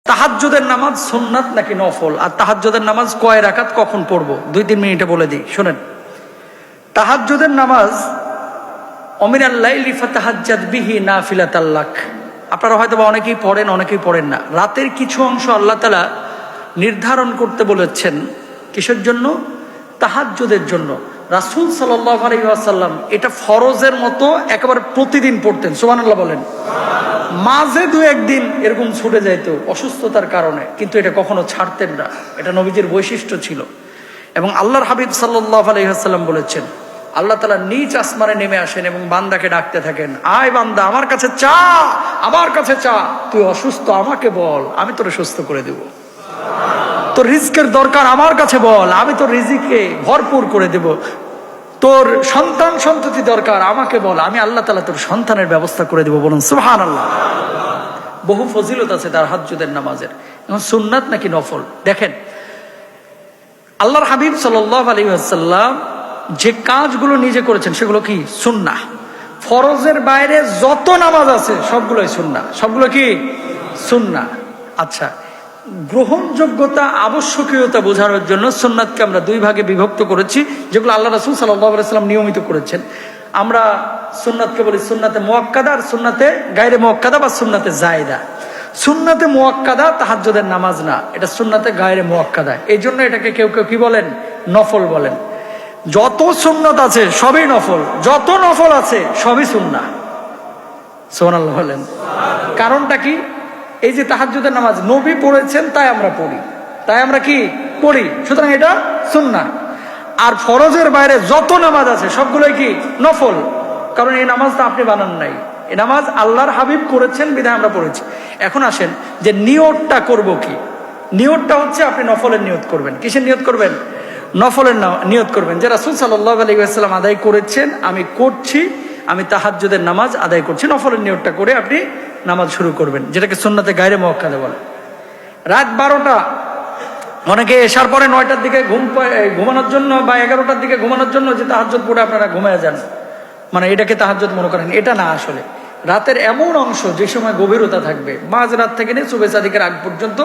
তাহাজ্জুদের নামাজ সুন্নাত নাকি নফল, আর তাহাজ্জুদের নামাজ কয় রাকাত কখন পড়বো 2-3 মিনিটে বলে দিই, শুনেন। তাহাজ্জুদের নামাজ অমিনাল লাইলি ফাতাহাজ্জাদ বিহি নাফিলাতাল লাক, আপনারা হয়তো বা অনেকেই পড়েন অনেকেই পড়েন না। রাতের কিছু অংশ আল্লাহ তাআলা নির্ধারণ করতে বলেছেন, কিসের জন্য? তাহাজ্জুদের জন্য। রাসূল সাল্লাল্লাহু আলাইহি ওয়াসাল্লাম এটা ফরজের মতো একেবারে প্রতিদিন পড়তেন, সুবহানাল্লাহ বলেন। মাঝে 2-1 দিন এরকম ছুটে যাইত অসুস্থতার কারণে, কিন্তু এটা কখনো ছাড়তেন না, এটা নবীজির বৈশিষ্ট্য ছিল। এবং আল্লাহর হাবিব সাল্লাল্লাহু আলাইহি ওয়াসাল্লাম বলেছেন, আল্লাহ তাআলা নিজ আসমানে নেমে আসেন এবং বান্দাকে ডাকতে থাকেন, আয় বান্দা আমার কাছে চা, আমার কাছে চা, তুই অসুস্থ আমাকে বল, আমি তোরে সুস্থ করে দেব। তোর রিজকের দরকার আমার কাছে বল, আমি তোর রিজিকে ভরপুর করে দেব। তোর সন্তান সন্ততি দরকার আমাকে বল, আমি আল্লাহ তাআলা তোর সন্তানের ব্যবস্থা করে দেব। বলুন সুবহানাল্লাহ। বহু ফজিলত আছে তাহাজ্জুদের নামাজের। এখন সুন্নাত নাকি নফল, দেখেন আল্লাহর হাবিব সাল্লাল্লাহু আলাইহি ওয়াসাল্লাম যে কাজগুলো নিজে করেছেন সেগুলো কি সুন্নাহ। ফরজের বাইরে যত নামাজ আছে সবগুলোই সুন্নাহ, সবগুলো কি সুন্নাহ। আচ্ছা, গ্রহণযোগ্যতা আবশ্যকীয়তা বোঝানোর জন্য সুন্নাতকে আমরা 2 ভাগে বিভক্ত করেছি, যেগুলো আল্লাহ রাসূল সাল্লাল্লাহু আলাইহি ওয়াসাল্লাম নিয়মিত করেছেন। আমরা সুন্নাতকে বলি সুন্নাতে মুআক্কাদা আর সুন্নাতে গায়রে মুআক্কাদা বা সুন্নাতে জায়েদা। সুন্নাতে মুআক্কাদা তাহাজ্জুদের নামাজ না, এটা সুন্নাতে গায়রে মুআক্কাদা। এই জন্য এটাকে কেউ কেউ কি বলেন? নফল বলেন। যত সুন্নাত আছে সবই নফল, যত নফল আছে সবই সুন্নাহ, সুবহানাল্লাহ বলেন। কারণটা কি? এই যে তাহাজ্জুদের নামাজ নবী পড়েছেন তাই আমরা পড়ি, তাই আমরা কি পড়ি, সুতরাং এটা সুন্নাহ। আর ফরজের বাইরে যত নামাজ আছে সবগুলোই কি নফল, কারণ এই নামাজটা আপনি বানান নাই, এই নামাজ আল্লাহর হাবিব করেছেন বিধায় আমরা পড়েছি। এখন আসেন যে নিয়তটা করব কি। নিয়তটা হচ্ছে আপনি নফলের নিয়ত করবেন। কিসের নিয়ত করবেন? নফলের নিয়ত করবেন, যে রাসূল সাল্লাল্লাহু আলাইহি ওয়াসাল্লাম আদায় করেছেন আমি করছি, আমি তাহাজ্জুদের নামাজ আদায় করছি। নফলের নিয়তটা করে আপনি নামাজ শুরু করবেন, যেটাকে সুন্নাতে গায়রে মুআক্কাদা বলে। রাত 12টা, অনেকে এশার পরে 9টার দিকে ঘুমানোর জন্য বা 11টার দিকে ঘুমানোর জন্য যে তাহাজ্জুদ পড়ে আপনারা ঘুমিয়ে যান, মানে এটাকে তাহাজ্জুদ মনে করেন, এটা না। আসলে রাতের এমন অংশ যে সময় গভীরতা থাকবে, মাঝরাত থেকে নিয়ে সুবহ সাদিকের আগ পর্যন্ত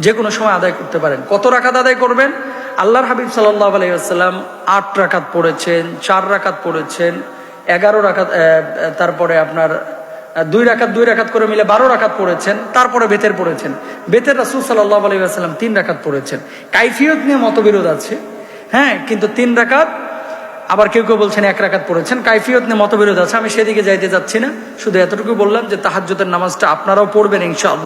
যে কোনো সময় আদায় করতে পারেন। কত রাকাত আদায় করবেন? আল্লাহর হাবিব সাল্লাল্লাহু আলাইহি ওয়াসাল্লাম 8 রাকাত পড়েছেন, 4 রাকাত পড়েছেন, 11 রাকাত, তারপরে আপনার 2 রাকাত করে মিলে 12 রাকাত পড়েছেন, তারপরে বেতের পড়েছেন। বেতের রাসূল সাল্লাল্লাহু আলাইহি ওয়াসাল্লাম 3 রাকাত পড়েছেন। কাইফিয়ত নিয়ে মতবিরোধ আছে, হ্যাঁ, কিন্তু 3 রাকাত, আবার কেউ কেউ বলছেন 1 রাকাত পড়েছেন, কাইফিয়ত নিয়ে মতবিরোধ আছে। আমি সেদিকে যাইতে যাচ্ছি না, শুধু এতটুকু বললাম যে তাহাজ্জুদের নামাজটা আপনারাও পড়বেন ইনশাআল্লাহ।